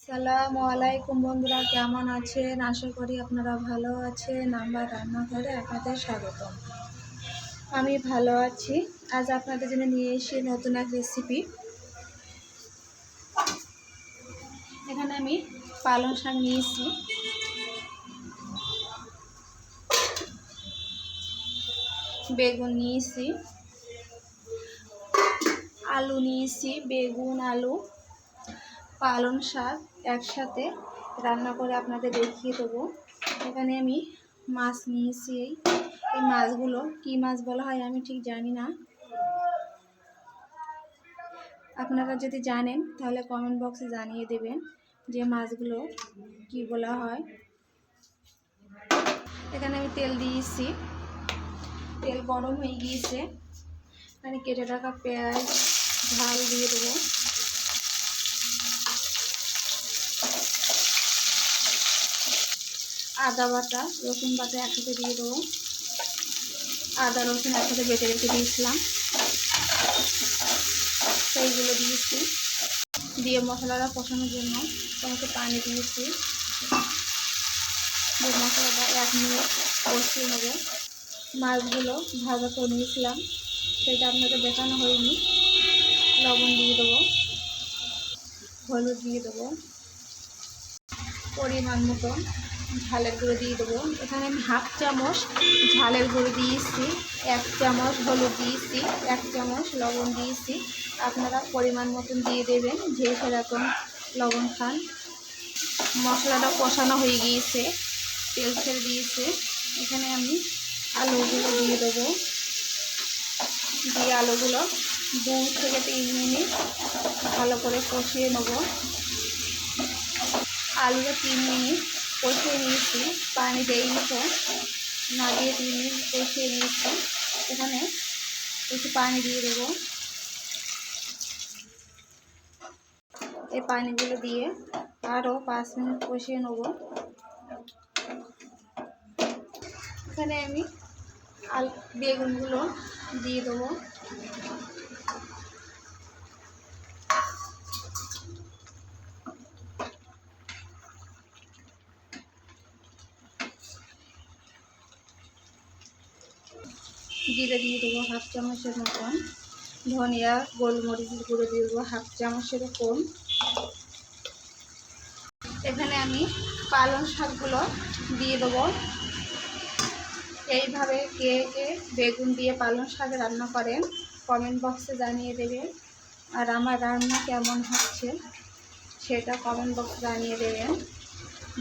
সালামু আলাইকুম বন্ধুরা, কেমন আছেন? আশা করি আপনারা ভালো আছেন। আমার রান্নাঘরে আপনাদের স্বাগতম। আমি ভালো আছি। আজ আপনাদের জন্য নিয়ে এসেছি নতুন এক রেসিপি। এখানে আমি পালং শাক নিয়েছি, বেগুন নিয়েছি, আলু নিয়েছি, বেগুন আলু পালং শাক একসাথে রান্না করে আপনাদের দেখিয়ে দেবো। এখানে আমি মাছ নিয়েছি। এই মাছগুলো কি মাছ বলা হয় আমি ঠিক জানি না, আপনারা যদি জানেন তাহলে কমেন্ট বক্সে জানিয়ে দেবেন যে মাছগুলো কি বলা হয়। এখানে আমি তেল দিয়েছি, তেল গরম হয়ে গিয়েছে। এখানে কেটে রাখা পেঁয়াজ ঝাল দিয়ে দেবো, আদা বাটা রসুন বাটা একসাথে দিয়ে দেবো। আদা রসুন একসাথে বেটে রেখে দিয়েছিলাম, সেইগুলো দিয়েছি। দিয়ে মশলাটা কষানোর জন্য তোমাকে পানি দিয়েছি। দিয়ে মশলাটা 1 মিনিট কষিয়ে নেবো। মাছগুলো ভাজা করে নিয়েছিলাম, সেটা আপনাদের দেখানো হয়নি। লবণ দিয়ে দেবো, হলুদ দিয়ে দেবো, পরিমাণ মতো ঝালের গুঁড়ো দিয়ে দেবো। এখানে আমি 1/2 চামচ ঝালের গুঁড়ো দিয়েছি, 1 চামচ হলুদ দিয়েছি, 1 চামচ লবণ দিয়েছি। আপনারা পরিমাণ মতন দিয়ে দেবেন, যে সেরকম লবণ খান। মশলাটা কষানো হয়ে গিয়েছে, তেল ছেড়ে দিয়েছে। এখানে আমি আলুগুলো দিয়ে দেবো। দিয়ে আলুগুলো 2 থেকে 3 মিনিট ভালো করে কষিয়ে নেব। আলুটা 3 মিনিট কষিয়ে নিয়েছি, পানি দেইনি তো, না দিয়ে 3 মিনিট কষিয়ে নিয়েছি। এখানে একটু পানি দিয়ে দেবো। এই পানিগুলো দিয়ে আরও 5 মিনিট কষিয়ে নেব। এখানে আমি বেগুনগুলো দিয়ে দেবো। জিরে দিয়ে দেবো 1/2 চামচের মতন, ধনিয়া গোলমরিচের গুঁড়ো দিয়ে দেবো 1/2 চামচের কম। এখানে আমি পালং শাকগুলো দিয়ে দেবো। এইভাবে কে কে বেগুন দিয়ে পালং শাক রান্না করেন কমেন্ট বক্সে জানিয়ে দেবেন। আর আমার রান্না কেমন হচ্ছে সেটা কমেন্ট বক্সে জানিয়ে দেবেন।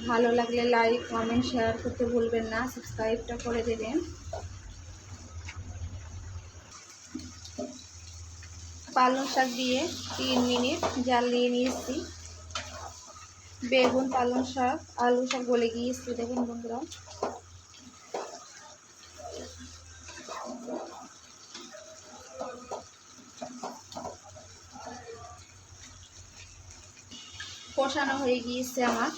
ভালো লাগলে লাইক কমেন্ট শেয়ার করতে ভুলবেন না, সাবস্ক্রাইবটা করে দেবেন। পালং শাক দিয়ে 3 মিনিট জ্বালিয়ে নিয়েছি। বেগুন পালং শাক আলু সব গলে গিয়েছে, দেখুন বন্ধুরা। কষানো হয়ে গিয়েছে আমার।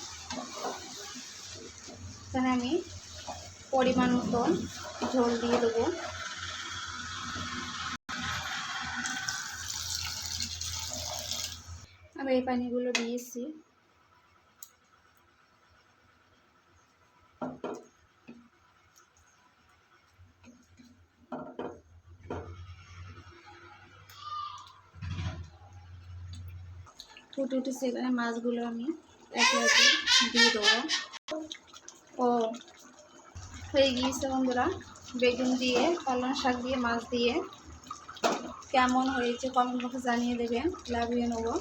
এখানে আমি পরিমাণ মতন ঝোল দিয়ে দেবো। আমি এই পানিগুলো দিয়েছি। ফুটে উঠে সেখানে মাছগুলো আমি একে একে দিয়ে দেবো। ও হয়ে গিয়েছে বন্ধুরা, বেগুন দিয়ে পালং শাক দিয়ে মাছ দিয়ে কেমন হয়েছে কমেন্ট বক্সে জানিয়ে দেবেন। লাভিয়ে নেবো।